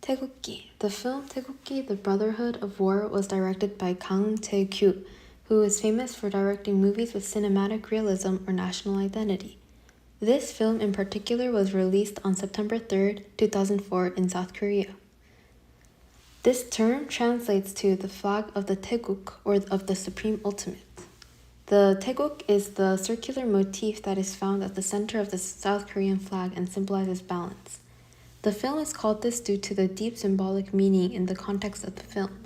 Taegukgi. The film Taegukgi, The Brotherhood of War was directed by Kang Tae-kyu, who is famous for directing movies with cinematic realism or national identity. This film in particular was released on September 3rd, 2004 in South Korea. This term translates to the flag of the Taeguk, or of the Supreme Ultimate. The Taeguk is the circular motif that is found at the center of the South Korean flag and symbolizes balance. The film is called this due to the deep symbolic meaning in the context of the film.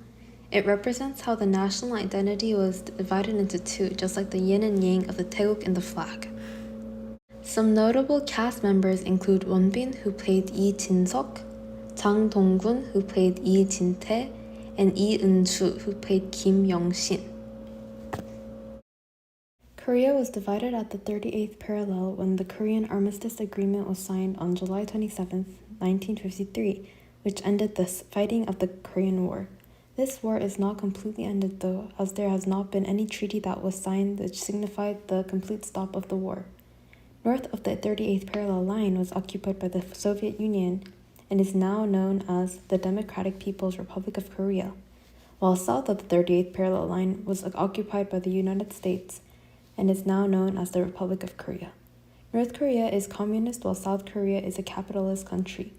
It represents how the national identity was divided into two, just like the yin and yang of the Taeguk in the flag. Some notable cast members include Wonbin, who played Lee Jin-seok, Jang Dong-gun, who played Lee Jin-tae, and Lee Eun-ju, who played Kim Young-shin. Korea was divided at the 38th parallel when the Korean Armistice Agreement was signed on July 27, 1953, which ended the fighting of the Korean War. This war is not completely ended though, as there has not been any treaty that was signed which signified the complete stop of the war. North of the 38th parallel line was occupied by the Soviet Union and is now known as the Democratic People's Republic of Korea, while south of the 38th parallel line was occupied by the United States and is now known as the Republic of Korea. North Korea is communist while South Korea is a capitalist country.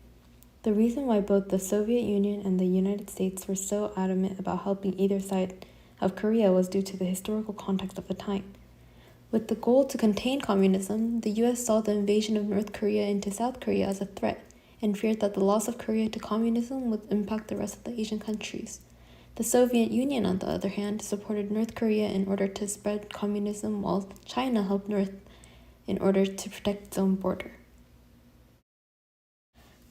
The reason why both the Soviet Union and the United States were so adamant about helping either side of Korea was due to the historical context of the time. With the goal to contain communism, the US saw the invasion of North Korea into South Korea as a threat and feared that the loss of Korea to communism would impact the rest of the Asian countries. The Soviet Union, on the other hand, supported North Korea in order to spread communism, while China helped North in order to protect its own border.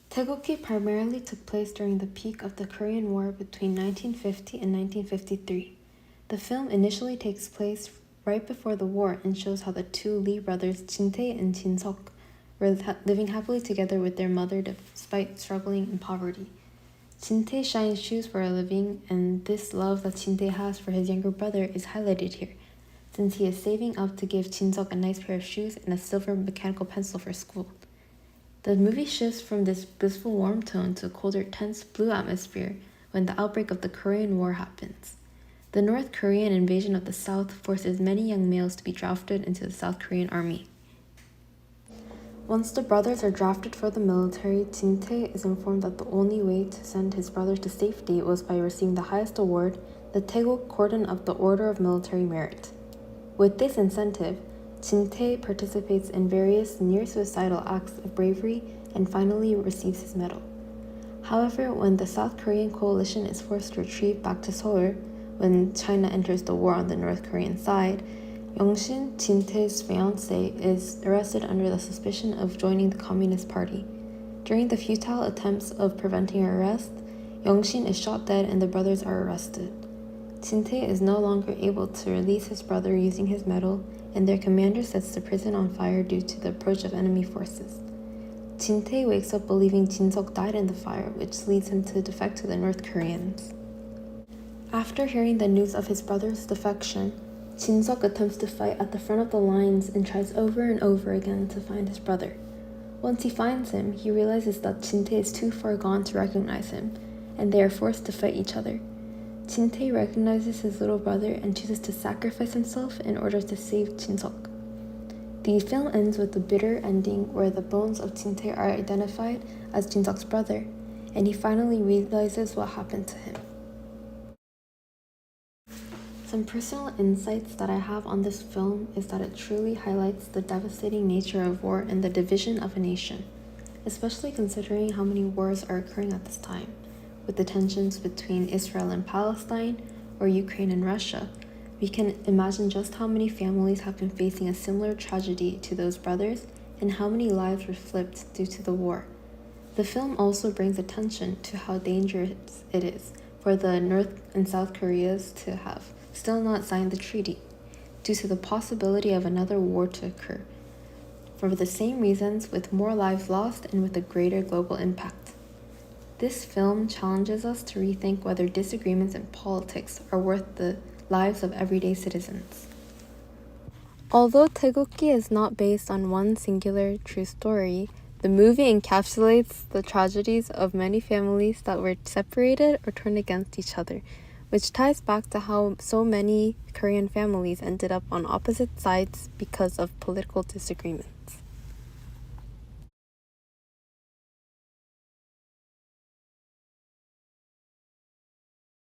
Taegukgi primarily took place during the peak of the Korean War between 1950 and 1953. The film initially takes place right before the war and shows how the two Lee brothers, Jin-tae and Jin-seok, were living happily together with their mother despite struggling in poverty. Jin-tae shines shoes for a living, and this love that Jin-tae has for his younger brother is highlighted here, since he is saving up to give Jin-seok a nice pair of shoes and a silver mechanical pencil for school. The movie shifts from this blissful warm tone to a colder, tense blue atmosphere when the outbreak of the Korean War happens. The North Korean invasion of the South forces many young males to be drafted into the South Korean army. Once the brothers are drafted for the military, Jin-tae is informed that the only way to send his brother to safety was by receiving the highest award, the Taeguk Cordon of the Order of Military Merit. With this incentive, Jin-tae participates in various near-suicidal acts of bravery and finally receives his medal. However, when the South Korean coalition is forced to retreat back to Seoul, when China enters the war on the North Korean side, Young-shin, Jin-tae's fiancé, is arrested under the suspicion of joining the Communist Party. During the futile attempts of preventing her arrest, Young-shin is shot dead and the brothers are arrested. Jin-tae is no longer able to release his brother using his medal, and their commander sets the prison on fire due to the approach of enemy forces. Jin-tae wakes up believing Jin-seok died in the fire, which leads him to defect to the North Koreans. After hearing the news of his brother's defection, Jin-seok attempts to fight at the front of the lines and tries over and over again to find his brother. Once he finds him, he realizes that Jin-tae is too far gone to recognize him, and they are forced to fight each other. Jin-tae recognizes his little brother and chooses to sacrifice himself in order to save Jin-seok. The film ends with a bitter ending where the bones of Jin-tae are identified as Jin-seok's brother, and he finally realizes what happened to him. Some personal insights that I have on this film is that it truly highlights the devastating nature of war and the division of a nation, especially considering how many wars are occurring at this time, with the tensions between Israel and Palestine or Ukraine and Russia. We can imagine just how many families have been facing a similar tragedy to those brothers and how many lives were flipped due to the war. The film also brings attention to how dangerous it is for the North and South Koreas to have still not signed the treaty, due to the possibility of another war to occur, for the same reasons, with more lives lost and with a greater global impact. This film challenges us to rethink whether disagreements in politics are worth the lives of everyday citizens. Although Taegukgi is not based on one singular true story, the The movie encapsulates the tragedies of many families that were separated or turned against each other, which ties back to how so many Korean families ended up on opposite sides because of political disagreements.